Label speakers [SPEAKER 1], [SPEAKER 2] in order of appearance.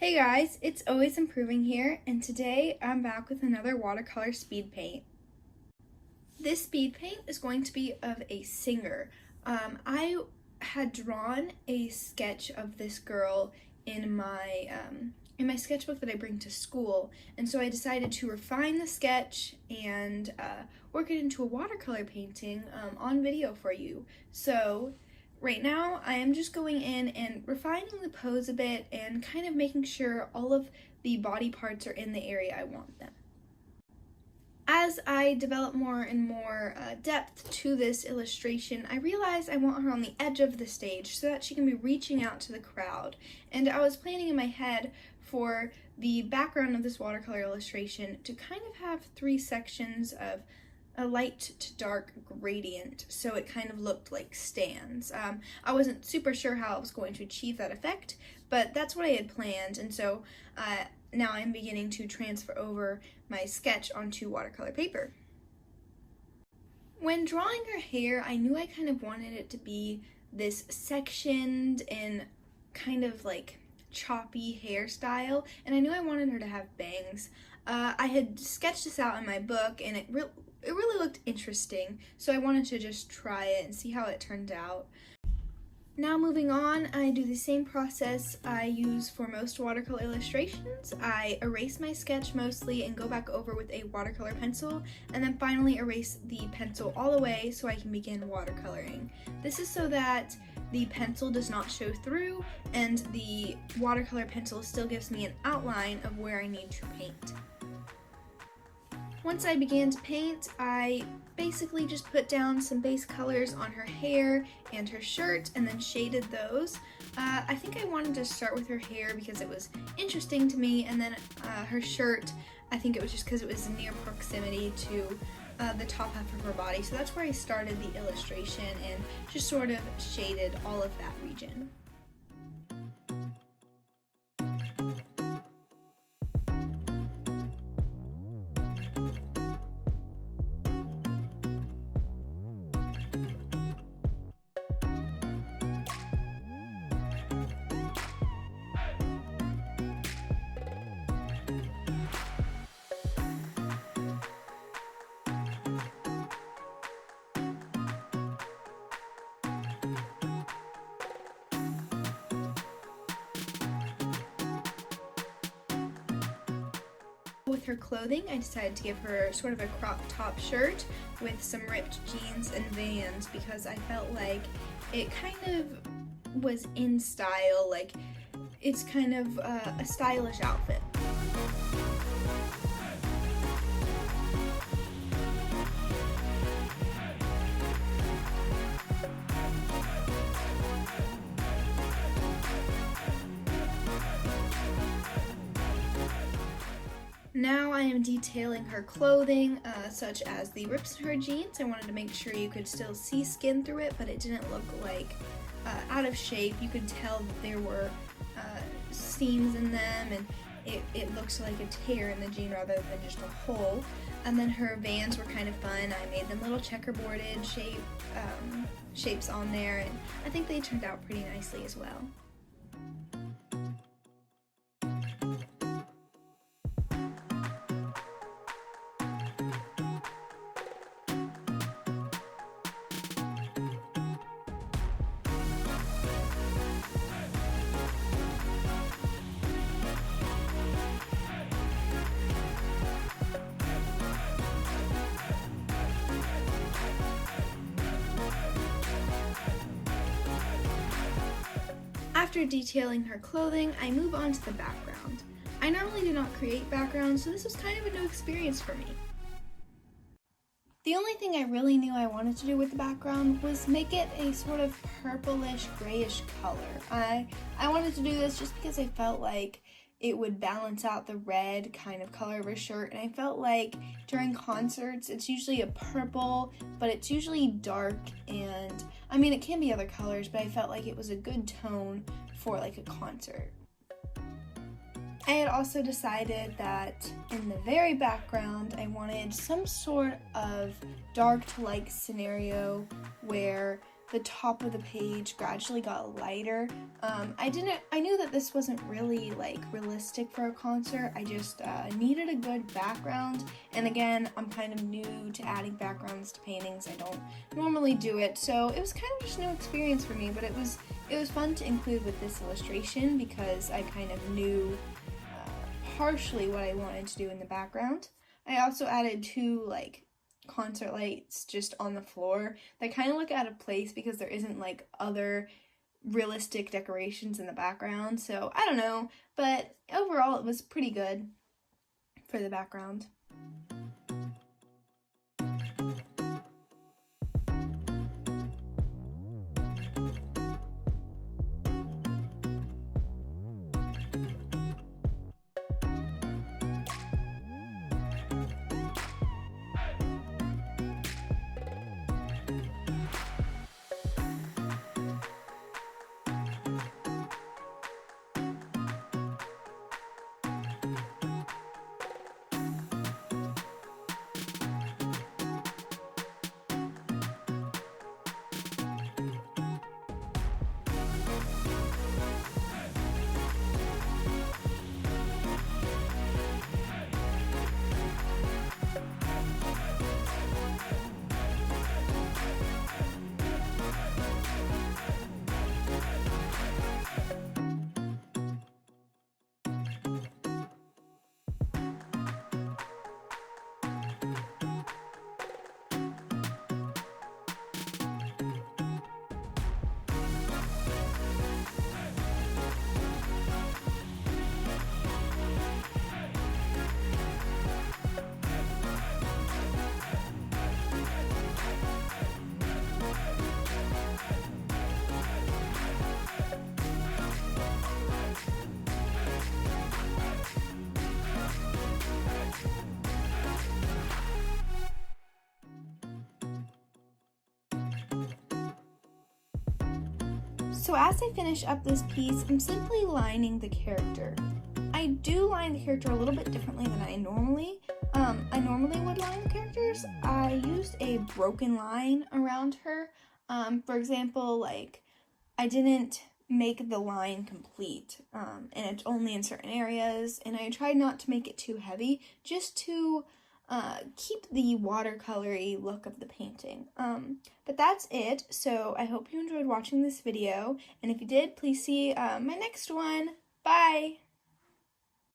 [SPEAKER 1] Hey guys, it's Always Improving here, and today I'm back with another watercolor speed paint. This speed paint is going to be of a singer. I had drawn a sketch of this girl in my sketchbook that I bring to school, and so I decided to refine the sketch and work it into a watercolor painting on video for you. So right now, I am just going in and refining the pose a bit and kind of making sure all of the body parts are in the area I want them. As I develop more and more depth to this illustration, I realized I want her on the edge of the stage so that she can be reaching out to the crowd. And I was planning in my head for the background of this watercolor illustration to kind of have three sections of a light to dark gradient, so it kind of looked like stands. I wasn't super sure how I was going to achieve that effect, but that's what I had planned, and so now I'm beginning to transfer over my sketch onto watercolor paper. When drawing her hair, I knew I kind of wanted it to be this sectioned and kind of like choppy hairstyle, and I knew I wanted her to have bangs. I had sketched this out in my book, and it really looked interesting, so I wanted to just try it and see how it turned out. Now moving on, I do the same process I use for most watercolor illustrations. I erase my sketch mostly and go back over with a watercolor pencil, and then finally erase the pencil all the way so I can begin watercoloring. This is so that the pencil does not show through and the watercolor pencil still gives me an outline of where I need to paint. Once I began to paint, I basically just put down some base colors on her hair and her shirt and then shaded those. I think I wanted to start with her hair because it was interesting to me, and then her shirt, I think it was just because it was near proximity to the top half of her body, so that's where I started the illustration and just sort of shaded all of that region. With her clothing, I decided to give her sort of a crop top shirt with some ripped jeans and Vans because I felt like it kind of was in style, like it's kind of a stylish outfit. Now I am detailing her clothing, such as the rips in her jeans. I wanted to make sure you could still see skin through it, but it didn't look like out of shape. You could tell that there were seams in them, and it looks like a tear in the jean rather than just a hole. And then her Vans were kind of fun. I made them little checkerboarded shapes on there, and I think they turned out pretty nicely as well. After detailing her clothing, I move on to the background. I normally do not create backgrounds, so this was kind of a new experience for me. The only thing I really knew I wanted to do with the background was make it a sort of purplish, grayish color. I wanted to do this just because I felt like it would balance out the red kind of color of her shirt, and I felt like during concerts it's usually a purple, but it's usually dark, and I mean it can be other colors, but I felt like it was a good tone for like a concert. I had also decided that in the very background I wanted some sort of dark to light scenario where the top of the page gradually got lighter. I knew that this wasn't really like realistic for a concert. I just needed a good background, and again, I'm kind of new to adding backgrounds to paintings. I don't normally do it, so it was kind of just a new experience for me, but it was fun to include with this illustration because I kind of knew partially what I wanted to do in the background. I also added 2 like concert lights just on the floor that kind of look out of place because there isn't like other realistic decorations in the background. So I don't know, but overall it was pretty good for the background. So as I finish up this piece, I'm simply lining the character. I do line the character a little bit differently than I normally would line the characters. I used a broken line around her. For example, like I didn't make the line complete, and it's only in certain areas, and I tried not to make it too heavy, just to keep the watercolory look of the painting. But that's it, so I hope you enjoyed watching this video, and if you did, please see my next one. Bye!